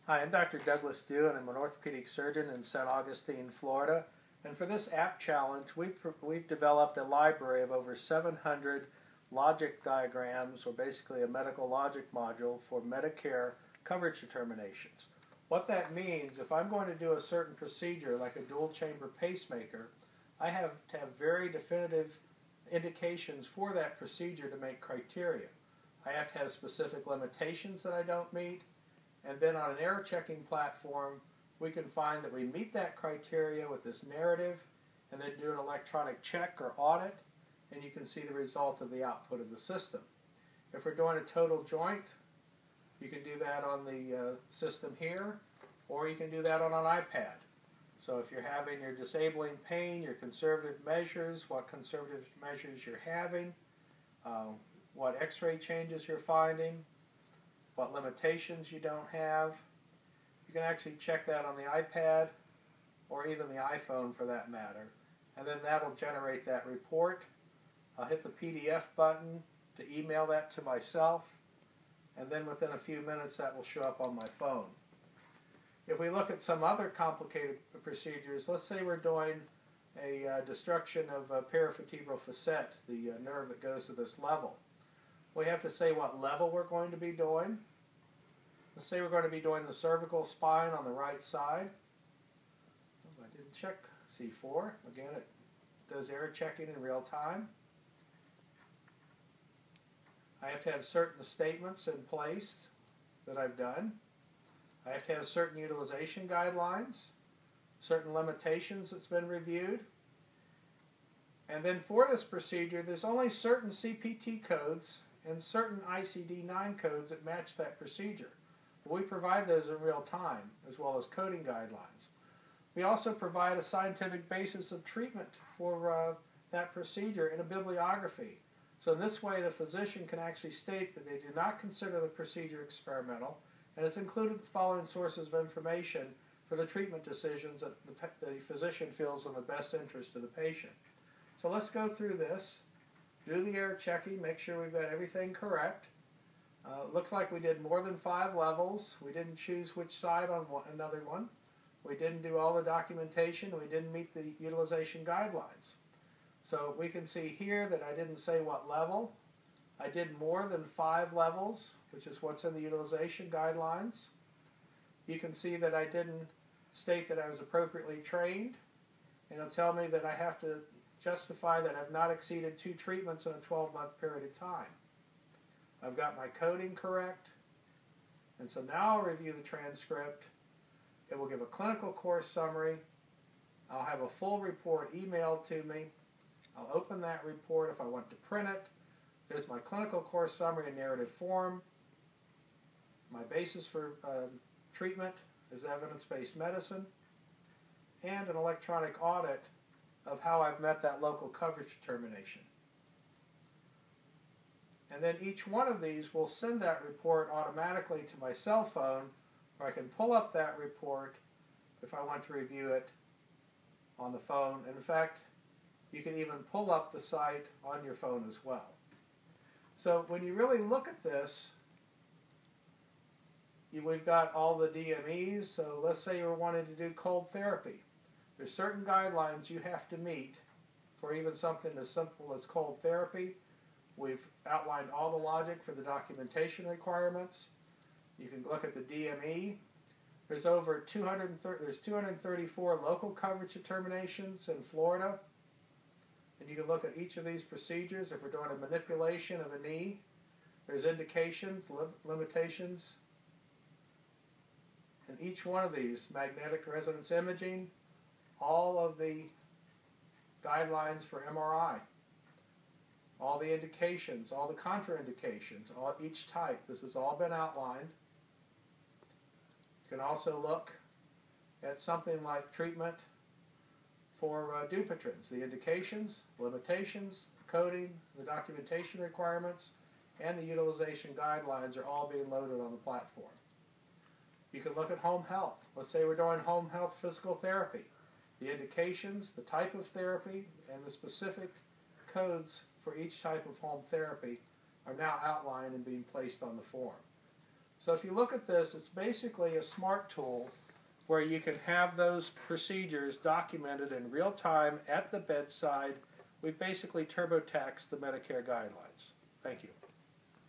Hi, I'm Dr. Douglas Dew, and I'm an orthopedic surgeon in St. Augustine, Florida. And for this app challenge, we've developed a library of over 700 logic diagrams, or basically a medical logic module for Medicare coverage determinations. What that means, if I'm going to do a certain procedure like a dual chamber pacemaker, I have to have very definitive indications for that procedure to make criteria. I have to have specific limitations that I don't meet. And then on an error checking platform, we can find that we meet that criteria with this narrative and then do an electronic check or audit, and you can see the result of the output of the system. If we're doing a total joint, you can do that on the system here, or you can do that on an iPad. So if you're having your disabling pain, your conservative measures, what conservative measures you're having, what x-ray changes you're finding, what limitations you don't have. You can actually check that on the iPad or even the iPhone for that matter. And then that'll generate that report. I'll hit the PDF button to email that to myself, and then within a few minutes that will show up on my phone. If we look at some other complicated procedures, let's say we're doing a destruction of a paravertebral facet, the nerve that goes to this level. We have to say what level we're going to be doing. Let's say we're going to be doing the cervical spine on the right side. Oh, I didn't check C4. Again, it does error checking in real time. I have to have certain statements in place that I've done. I have to have certain utilization guidelines, certain limitations that's been reviewed. And then for this procedure, there's only certain CPT codes and certain ICD-9 codes that match that procedure. We provide those in real time, as well as coding guidelines. We also provide a scientific basis of treatment for that procedure in a bibliography. So in this way, the physician can actually state that they do not consider the procedure experimental, and it's included the following sources of information for the treatment decisions that the physician feels in the best interest of the patient. So let's go through this, do the error checking, make sure we've got everything correct. Looks like we did more than 5 levels. We didn't choose which side on another one. We didn't do all the documentation. We didn't meet the utilization guidelines. So we can see here that I didn't say what level. I did more than 5 levels, which is what's in the utilization guidelines. You can see that I didn't state that I was appropriately trained. And it'll tell me that I have to justify that I've not exceeded 2 treatments in a 12-month period of time. I've got my coding correct, and so now I'll review the transcript. It will give a clinical course summary. I'll have a full report emailed to me. I'll open that report if I want to print it. There's my clinical course summary in narrative form. My basis for treatment is evidence-based medicine, and an electronic audit of how I've met that local coverage determination. And then each one of these will send that report automatically to my cell phone, or I can pull up that report if I want to review it on the phone. And in fact, you can even pull up the site on your phone as well. So when you really look at this, we've got all the DMEs. So let's say you're wanting to do cold therapy. There's certain guidelines you have to meet for even something as simple as cold therapy. We've outlined all the logic for the documentation requirements. You can look at the DME. There's 234 local coverage determinations in Florida. And you can look at each of these procedures. If we're doing a manipulation of a knee, there's indications, limitations. And each one of these, magnetic resonance imaging, all of the guidelines for MRI. All the indications, all the contraindications, each type. This has all been outlined. You can also look at something like treatment for Dupuytren's, the indications, limitations, coding, the documentation requirements, and the utilization guidelines are all being loaded on the platform. You can look at home health. Let's say we're doing home health physical therapy. The indications, the type of therapy, and the specific codes for each type of home therapy are now outlined and being placed on the form. So if you look at this, it's basically a smart tool where you can have those procedures documented in real time at the bedside. We've basically turbotaxed the Medicare guidelines. Thank you.